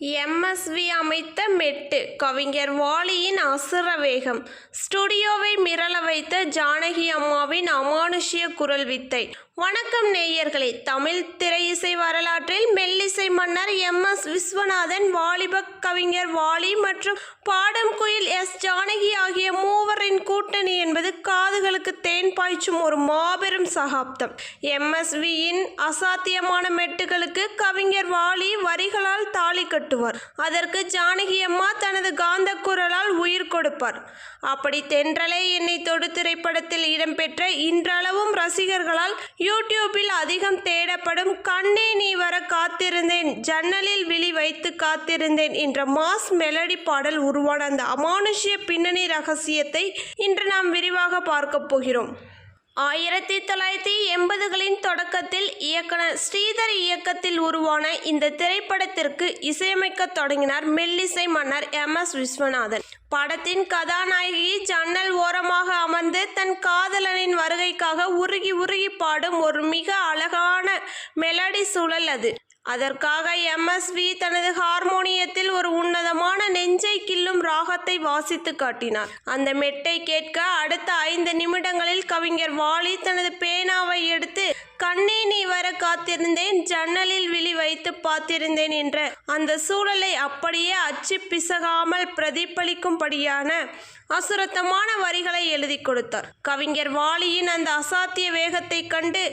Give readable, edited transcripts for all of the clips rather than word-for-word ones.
MSV அமைத்த மெட்டு கவிஞர் வாலியின் அசுர வேகம். ஸ்டுடியோவை மிரள வைத்த ஜானகி அம்மாவின் அமானுஷ்ய குரல் வித்தை. வணக்கம் நேயர்களே. தமிழ் திரை இசை வரலாற்றில் மெல்லிசை மன்னர் எம்.எஸ். விஸ்வநாதன், வாலிப கவிஞர் வாலி மற்றும் பாடும் குயில் எஸ். ஜானகி ஆகிய மூவரின் கூட்டணி என்பது காதுகளுக்கு தேன் பாய்ச்சும் ஒரு மாபெரும் சகாப்தம். எம்.எஸ்.வியின் அசாத்தியமான மெட்டுகளுக்கு கவிஞர் வாலி வரிகளால் தாலி கட்டுவார். அதற்கு ஜானகி அம்மா தனது காந்த குரலால் உயிர் கொடுப்பார். அப்படி தென்றலே என்னை தொடு திரைப்படத்தில் இடம்பெற்ற, இன்றளவும் ரசிகர்களால் யூடியூபில் அதிகம் தேடப்படும் கண்ணே நீ வர காத்திருந்தேன், ஜன்னலில் விழி வைத்து காத்திருந்தேன் என்ற மாஸ் மெலடி பாடல் உருவான அந்த அமானுஷ்ய பின்னணி ரகசியத்தை இன்று நாம் விரிவாக பார்க்க போகிறோம். 1980களின் தொடக்கத்தில் இயக்குனர் ஸ்ரீதர் இயக்கத்தில் உருவான இந்த திரைப்படத்திற்கு இசையமைக்க தொடங்கினார் மெல்லிசை மன்னர் எம்.எஸ். விஸ்வநாதன். படத்தின் கதாநாயகி ஜன்னல் ஓரமாக அமர்ந்து தன் காதலனின் வருகைக்காக உருகி உருகி பாடும் ஒரு மிக அழகான மெலடி சூழல் அது. அதற்காக எம்.எஸ்.வி தனது ஹார்மோனியத்தில் ஒரு உன்னதமான நெஞ்சை கிள்ளும் ராகத்தை வாசித்து காட்டினார். அந்த மெட்டை கேட்க அடுத்த 5 நிமிடங்களில் கவிஞர் வாலி தனது பேனாவை எடுத்து கண்ணே நீ வர காத்திருந்தேன், ஜன்னலில் விழி வைத்து பார்த்திருந்தேன் என்ற அந்த சூழலை அப்படியே அச்சு பிசகாமல் பிரதிபலிக்கும்படியான அசுரத்தமான வரிகளை எழுதி கொடுத்தார். கவிஞர் வாலியின் அந்த அசாத்திய வேகத்தை கண்டு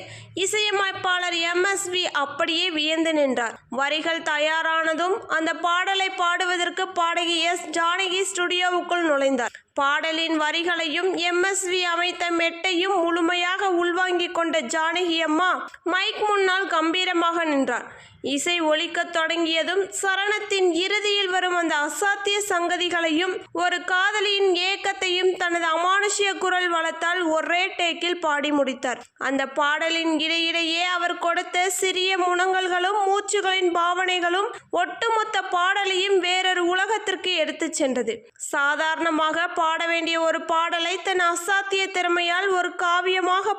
இசையமைப்பாளர் எம்.எஸ்.வி அப்படியே வியந்து நின்றார். வரிகள் தயாரானதும் அந்த பாடலை பாடுவதற்கு பாடகி எஸ். ஜானகி ஸ்டுடியோவுக்குள் நுழைந்தார். பாடலின் வரிகளையும் எம்.எஸ்.வி அமைத்த மெட்டையும் முழுமையாக உள்வாங்கிக் கொண்ட ஜானகி அம்மா மைக் முன்னால் கம்பீரமாக நின்றார். இசை ஒலிக்கத் தொடங்கியதும் சரணத்தின் இறுதியில் வரும் அந்த அசாத்திய சங்கதிகளையும் ஒரு காதலியின் ஏக்கத்தையும் தனது அமானுஷ்ய குரல் வளத்தால் ஒரே டேக்கில் பாடி முடித்தார். அந்த பாடலின் இடையிடையே அவர் கொடுத்த சிறிய முனங்கல்களும் மூச்சுகளின் பாவனைகளும் ஒட்டுமொத்த பாடலையும் வேறொரு உலகத்திற்கு எடுத்துச் சென்றது. சாதாரணமாக பாட வேண்டிய ஒரு பாடலை தன் அசாத்திய திறமையால் ஒரு காவியமாக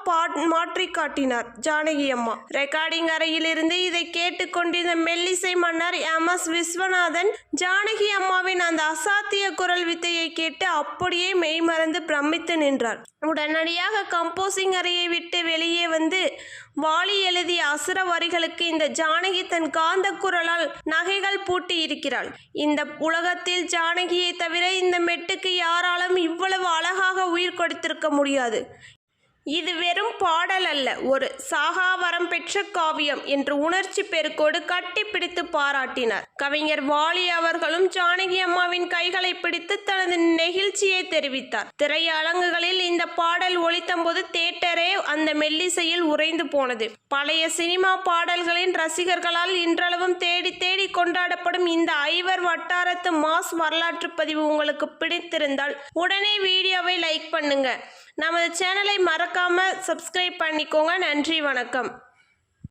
மாற்றி காட்டினார் ஜானகி அம்மா. ரெக்கார்டிங் அறையில் இருந்து இதை கேட்டுக்கொண்டிருந்த மெல்லிசை மன்னர் எம்.எஸ். விஸ்வநாதன் ஜானகி அம்மாவின் அந்த அசாத்திய குரல் வித்தையை கேட்டு அப்படியே மெய்மறந்து பிரமித்து நின்றார். உடனடியாக கம்போசிங் அறையை விட்டு வெளியே வந்து வாலி எழுதிய அசுர வரிகளுக்கு இந்த ஜானகி தன் காந்த குரலால் நகைகள் பூட்டி இருக்கிறாள். இந்த உலகத்தில் ஜானகியை தவிர இந்த மெட்டுக்கு யாராலும் இவ்வளவு அழகாக உயிர் கொடுத்திருக்க முடியாது. இது வெறும் பாடல் அல்ல, ஒரு சாகாவரம் பெற்ற காவியம் என்று உணர்ச்சி பெருக்கோடு கட்டி பிடித்து பாராட்டினார். கவிஞர் வாலி அவர்களும் ஜானகி அம்மாவின் கைகளை பிடித்து தனது நெகிழ்ச்சியை தெரிவித்தார். திரையரங்குகளில் இந்த பாடல் ஒலித்தபோது தியேட்டரே அந்த மெல்லிசையில் உறைந்து போனது. பழைய சினிமா பாடல்களின் ரசிகர்களால் இன்றளவும் தேடி தேடி கொண்டாடப்படும் இந்த ஐவர் வட்டாரத்து மாஸ் வரலாற்று பதிவு உங்களுக்கு பிடித்திருந்தால் உடனே வீடியோவை லைக் பண்ணுங்க. நமது சேனலை மறக்காம சப்ஸ்கிரைப் பண்ணிக்கோங்க. நன்றி, வணக்கம்.